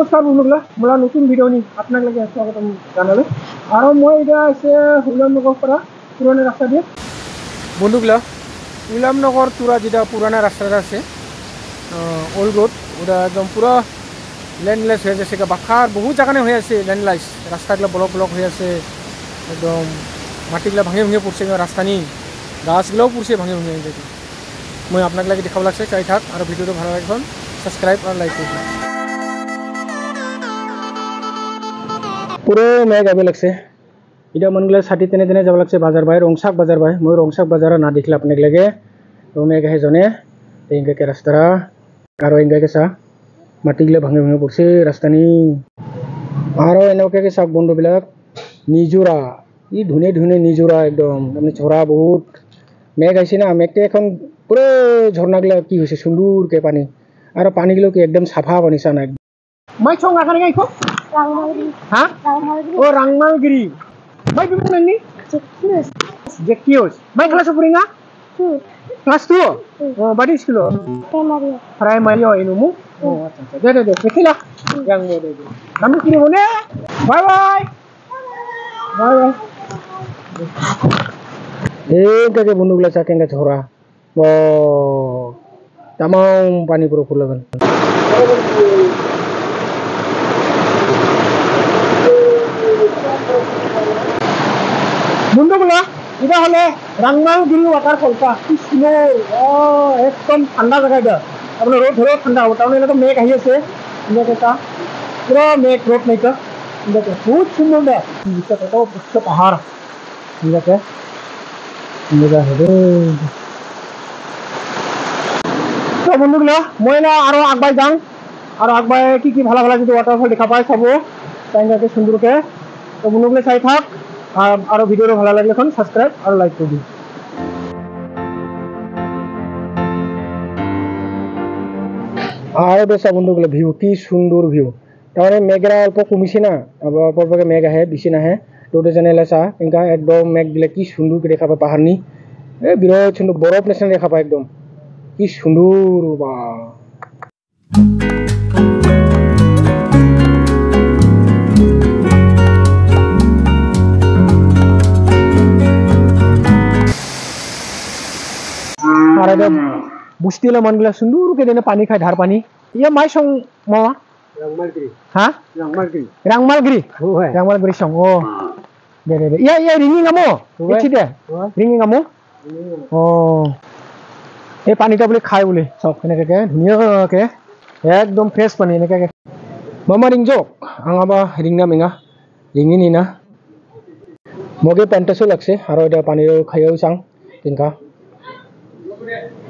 नमस्कार बंधुगला मोला नतुन भिडिओ नि आपनाक लगे स्वागतम जानाले आरो মই এটা আছে উলামনগৰ পৰা পুৰণা ৰাস্তা দিয়ে বন্ধুগলা উলামনগৰ তুৰা যেটা পুৰণা ৰাস্তা আছে ওল্ড রোড ওটা একদম পুরো ল্যান্ডলাইস হয়ে যাচ্ছে বাখার বহু জায়গানে হয়ে আছে ল্যান্ডলাইস রাস্তাগুলো ব্লক ব্লক হয়ে আছে একদম মাটিগুলো ভাঙে ভাঙে পড়ছে রাস্তা নি গাছগুলোও পড়ছে ভাঙে ভাঙে যাচ্ছে মই আপনাক লাগে দেখাব লাগছে চাই থাক আর ভিডিওটা ভালো লাগবে সাবস্ক্রাইব আর লাইক করুন পুরো মেঘ আবে লাগছে এটা মনগুলা ছাতি তেনে তেনে যাব লাগছে বাজার ভাই রংসাক বাজার ভাই মই রংসাক বাজার না দেখলে আপনাক লাগে তো মেঘ আহে জনে ইংকে রাস্তা আর ইংকে সা মাটিগুলো ভাঙে ভাঙে পড়ছে রাস্তানি আর এনেকে চাক বন্ধুবিলাক নিজুরা ই ধুনে ধুনে নিজুরা একদম মানে ঝরা বহুত মেঘ আইছে না মেঘতে এখন পুরো ঝর্ণাগুলো কি হয়েছে সুন্দরকে পানি আর পানিগুলো কি একদম সাফা পানি সানা মাই ছং আকারে গাইখো রাংমালগিরি হ্যাঁ রাংমালগিরি ও রাংমালগিরি মাই বিমু নানি জেকিউস মাই ক্লাস পুরিঙ্গা ক্লাস 2 ও বাড়ি স্কুল প্রাইমারি ও ইনুমু ও আচ্ছা দে দেখিলা yang mo deh kami kiri mana bye bye bye bye kayak bunuh gula saking ke chora wow tamang pani puro fulagan bunuh gula এটা হলে রাংমালগিরি ওয়াটারফল কা কি সুন্দর ও একদম ঠান্ডা জায়গা এটা আপনার রোদ ধরে ঠান্ডা ওটা মানে তো মেঘ আইছে देखो का पूरा मेघ रोड नहीं का देखो बहुत सुंदर है नीचे तो उच्च पहाड़ देखो मेगा है तो बंधुगला মইলা আরো আগবাই যাং আর আগবাই কি ভালো ভালো যদি ওয়াটারফল দেখা পাই সব তাইকে সুন্দরকে তো বন্ধুগলা চাই থাক আর ভিডিওটা ভালো লাগলে এখন সাবস্ক্রাইব আর লাইক করে দিন আর বেশ বন্ধুগুলো ভিউ কি সুন্দর ভিউ তাহলে মেঘরা অল্প কমিছে না আবার অল্প অল্প মেঘ আহে বেশি নাহে রোডে জানাইলে চা ইনকা একদম মেঘগুলো কি সুন্দর করে দেখা পায় পাহাড়নি বিরাট সুন্দর বরফ নেশন দেখা পায় একদম কি সুন্দর বা আর একদম বুঝতিলে মনগুলা সুন্দর কে দেনে পানি খায় ধার পানি ইয়া মাই সং মাওয়া রাংমালগিরি হ্যাঁ রাংমালগিরি রাংমালগিরি সং ও দে ইয়া রিঙ্গিং আমো এছি দে রিঙ্গিং আমো ও এই পানিটা বলে খায় বলে সব এনেকে ধুনিয়াকে একদম ফ্রেশ পানি এনেকে মামা রিংজো আঙাবা রিংনা মেঙা রিঙ্গিনি না মগে পেন্টাসো লাগছে আর এটা পানি খাইও চাং তিনকা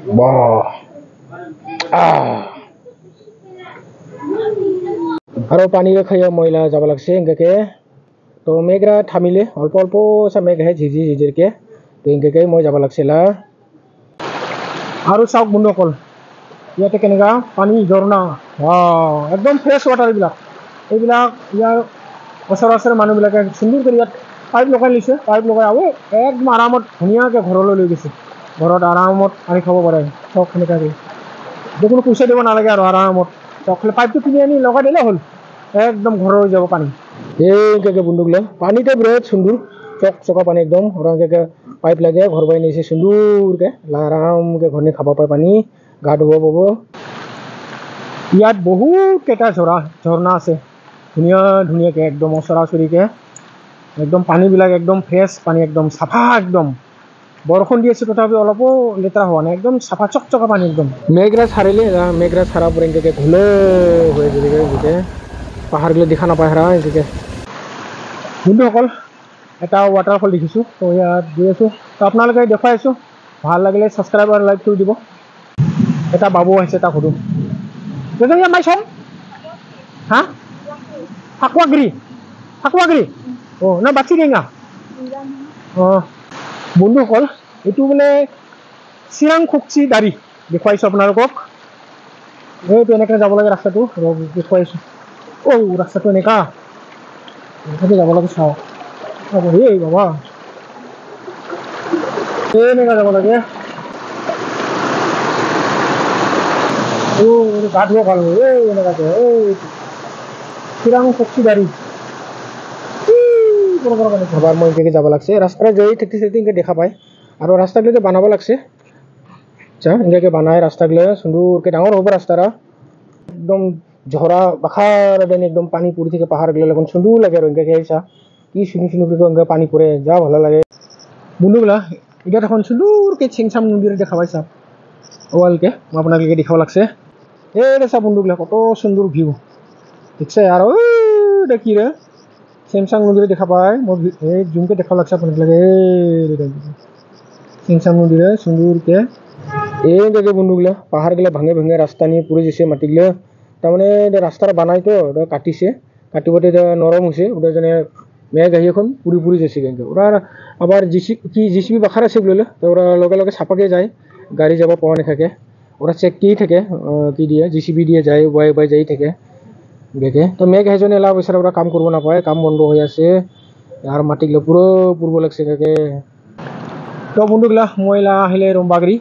Wah, Aro pani khaya moila jaba lagse engke to megra thamile olpo olpo sa meg he jiji jijir ke to engke moi jaba lagse la aro sauk bundokol ইয়াতে কেনেকা পানি ঝর্ণা ওয়াও একদম ফ্রেশ ওয়াটার এইবিলাক ইয়ার ওচৰৰ মানুহবিলাকে সুন্দৰ কৰি ইয়াত পাইপ লগাই লৈছে পাইপ লগাই আও একদম আৰামত ধুনীয়াকে ঘৰলৈ লৈ গৈছে ঘৰত আৰামত পানী খাব পাৰে চক এনেকৈ দেখোন পইচা দিব নালাগে আৰু আৰামত চকলে পাইপটো কিনি আনি লগাই দিলে হ'ল একদম ঘৰ হৈ যাব পানী এইকে বন্ধুগুলো পানীটা বিৰাট সুন্দৰ চক চকা পানী একদম ওৰাকে পাইপ লাগে ঘৰ বাই নিছে সুন্দৰকে আৰামকে ঘৰনি খাব পায় পানী গা ধুব পাব ইয়াত বহুত কেইটা ঝৰ্ণা আছে ধুনীয়া ধুনীয়াকে একদম ওচৰাচৰিকে একদম পানীবিলাক একদম ফ্ৰেছ পানী একদম চাফা একদম বৰষুণ দি আছে তথাপি অলপো লেতেৰা হোৱা নাই একদম চাফা চকচকা পানী একদম মেঘরা ছাড়িলে মেঘরা ছাড়া পরে এদিকে ঘুলো হয়ে যাবে এদিকে পাহাড়গুলো দেখা নাপায় হারা এদিকে বন্ধুসকল এটা ওয়াটারফল দেখিছো তো ইয়াত গৈ আছো তো আপোনালোকে দেখাই আছো ভাল লাগিলে সাবস্ক্রাইব আৰু লাইক কৰি দিব এটা বাবু আছে তা সুধো দেখুন ইয়া মাই সং হা ফাকুৱাগিৰি ও না বাচি গেঙা ও বন্ধুসকল এইটো বোলে চিৰাং খুকচি দাৰি দেখুৱাইছো আপোনালোকক এইটো এনেকৈ যাব লাগে ৰাস্তাটো দেখুৱাইছো ও ৰাস্তাটো এনেকা যাব লাগে চাওঁ এই বাবা এনেকা যাব লাগে ও গা ধুব ভাল এনেকাকে চিৰাং ফক্সিবাৰী আবার মই এদিকে যাব লাগছে রাস্তাটা যাই থাকতে থাকতে ইনকে দেখা পায় আর রাস্তাগুলো বানাবো লাগছে আচ্ছা ইনকে বানায় রাস্তাগুলো সুন্দরকে ডাঙর হবে রাস্তাটা একদম ঝরা বাখার দেন একদম পানি পড়ে থেকে পাহাড়গুলো এখন সুন্দর লাগে আর ইনকে খেয়েছা কি শুনি শুনি ইনকে পানি পড়ে যা ভালো লাগে বন্ধুগুলা এটা এখন সুন্দরকে ছিংছাম নদীরে দেখা পাইছা ওয়ালকে আপনাদেরকে দেখাও লাগছে এই সব বন্ধুগুলা কত সুন্দর ভিউ দেখছে আর ওইটা কি রে সেমসাং নদীরে দেখা পায় মোর এই জুমকে দেখা লাগছে আপনাদেরকে সেমসাং নদীরে সুন্দরকে এই দেখে বন্ধুগুলা পাহাড়গুলা ভাঙে ভাঙে রাস্তা নিয়ে পুরো যেছে মাটিগুলো তার মানে রাস্তাটা বানাই তো ওটা কাটিছে কাটিবতে নরম হয়েছে ওটা যেন মেঘ আহি এখন পুরি পুরি যাচ্ছে কিন্তু ওরা আবার জিসিবি বাখার আছে বলে তো ওরা লগে লগে ছাপাকে যায় গাড়ি যাব পাওয়া নাথাকে ওরা চেক কি থাকে কি দিয়ে জিসিবি দিয়ে যায় বাই বাই যাই থাকে দেখে তো মেঘ হেজনে লাভ হয়েছে ওরা কাম করবো না পায় কাম বন্ধ হয়ে আছে আর মাটিগুলো পুরো পূর্ব লাগছে থাকে তো বন্ধুগুলা ময়লা আহিলে রম্বাগরি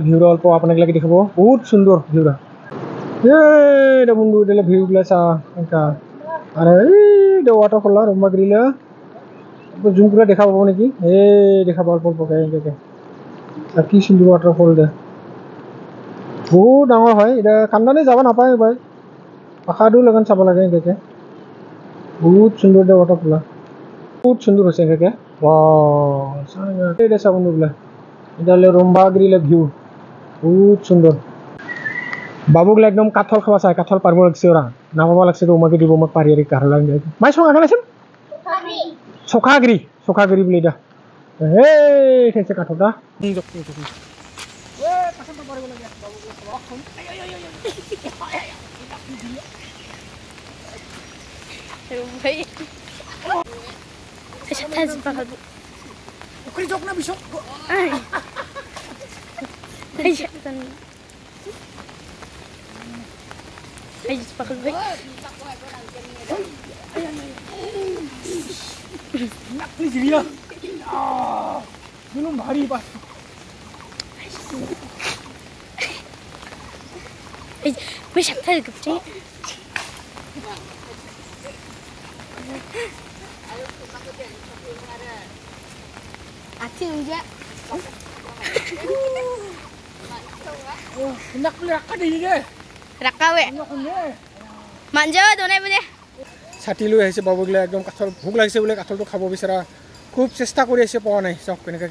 ভিউটা অল্প আপনাকে দেখাব বহুত সুন্দর ভিউটা এটা বন্ধু এটা ভিউগুলা চা এটা আর এইটা ওয়াটারফল রম্বাগরিলা জুম করে দেখা পাবো নাকি দেখা অল্প অল্প আর কি সুন্দর ওয়াটারফল দে বহুত ডাঙৰ হয় এটা কান্দানে যাব নাপায় ভাই পাহাড়ও লাগান চাব লাগে এনেকে বহুত সুন্দর দে ওয়াটারফল বহুত সুন্দর হয়েছে এনেকে চাব বন্ধুগুলা এটা হলে রম্বাগরিলা ভিউ বহুত সুন্দর বাবুগুলা একদম কাঠল খাওয়া চায় কাঠল পারবো লাগছে ওরা নামাবা লাগছে তো উমাকে দিব মোক পারি আর কাঠল লাগে মাই সঙ্গে খালাইছেন চখাগিরি বলে এটা হে খাইছে কাঠলটা belum hari pas Bisa tahu ke Ati enggak. hendak beli raka deh deh. Raka we. Manja donai punya. ছাতি লৈ আহিছে বাবুগিলা একদম কাঠল ভোক লাগিছে বোলে কাঠলটো খাব বিচাৰা খুব চেষ্টা কৰি আছে পোৱা নাই চাওক কেনেকৈ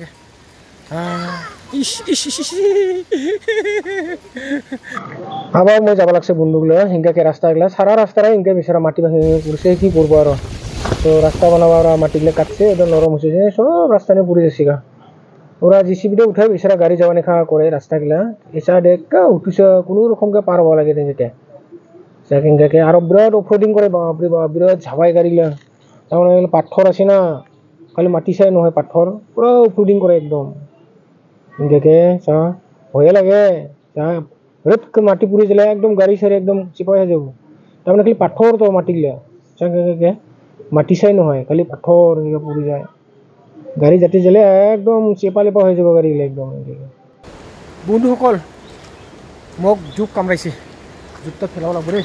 আবার মই যাব লাগছে বন্ধুগুলো হিংকাকে রাস্তাগুলা সারা রাস্তায় হিংকা বিচারা মাটি ভাঙি পড়ছে কি করবো আর তো রাস্তা বানাবো ওরা মাটিগুলো কাটছে একদম নরম হচ্ছে সব রাস্তা নিয়ে পুড়ে যাচ্ছে ওরা জিসিবিটা উঠায় বিচারা গাড়ি যাওয়া নেখা করে রাস্তাগুলা এসা ডেকা উঠিছে কোনো রকমকে পার হওয়া লাগে যেটা সেখানকে আরো বিরাট অফরোডিং করে বাপরে বাপ বিরাট ঝাবাই গাড়িগুলা তেমন পাথর আছে না খালি মাটি চাই নহয় পাথর পুরো অফরোডিং করে একদম দেখে চা ভয়ে লাগে চা রোদকে মাটি পুড়ে গেলে একদম গাড়ি সারি একদম চিপাই হয়ে যাব তার মানে খালি পাথর তো মাটিগুলা চাকে মাটি চাই নহয় খালি পাথর পুড়ে যায় গাড়ি যাতে গেলে একদম চেপা লেপা হয়ে যাব গাড়িগুলা একদম বন্ধুসকল মোক জোক কামড়াইছে জোকটা ফেলাব লাগব রে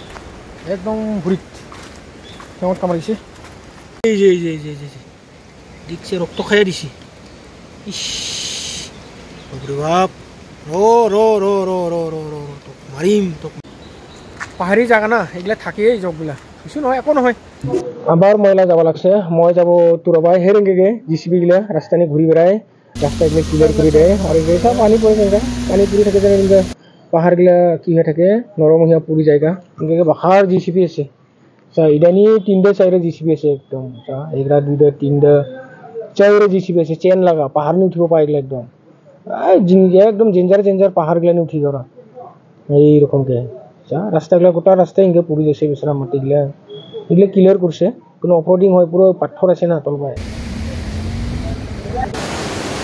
একদম ভুৰিত কেমন কামড়াইছে এই যে দেখছে রক্ত খাইয়া দিছে ইস বাপরে বাপ মারিম তো পাহাড়ি জায়গা না এগুলা থাকেই জবগুলা কিছু নহয় একো নহয় আবার ময়লা যাব লাগছে মই যাব তুরবাই হেরেঙ্গে জিসিবি গিলা রাস্তা নিয়ে ঘুরি বেড়ায় রাস্তা এগুলো ক্লিয়ার করে দেয় আর এগুলো সব পানি পড়ে থাকে পানি পুরি থাকে যেন পাহাড়গুলা কি হয়ে থাকে নরম হইয়া পুরি জায়গা এগুলো বাহার জিসিবি আছে এটা নিয়ে 3টা 4টা জিসিবি আছে একদম এগুলা 2টা 3টা 4টা জিসিবি আছে চেন লাগা পাহাড় নিয়ে উঠিব পায় এগুলো একদম একদম ডেঞ্জার পাহাড়গুলা নিয়ে উঠি ওরা এইরকমকে রাস্তাগুলা গোটা রাস্তায় ইনকে পুড়ে যাচ্ছে বেচারা মাটিগুলা এগুলো ক্লিয়ার করছে কোনো অফরোডিং হয় পুরো পাথর আছে না তলবায়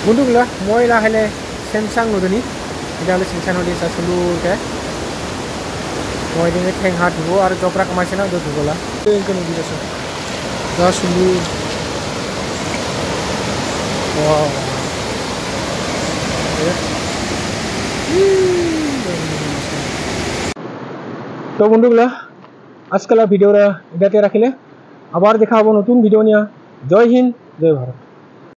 বন্ধুগুলা মই লাহে সেমসাং নদী এটা হলে সেমসাং নদী সুন্দরকে মই দিনে ঠেং হাত ধুব আর জবরা কমাইছে না ধুবলা ইনকে নদী আছে যা সুন্দর তো বন্ধুগুলা আজকাল ভিডিওটা এটাতে রাখিলে আবার দেখা হবো নতুন ভিডিও নিয়ে জয় হিন্দ জয় ভারত।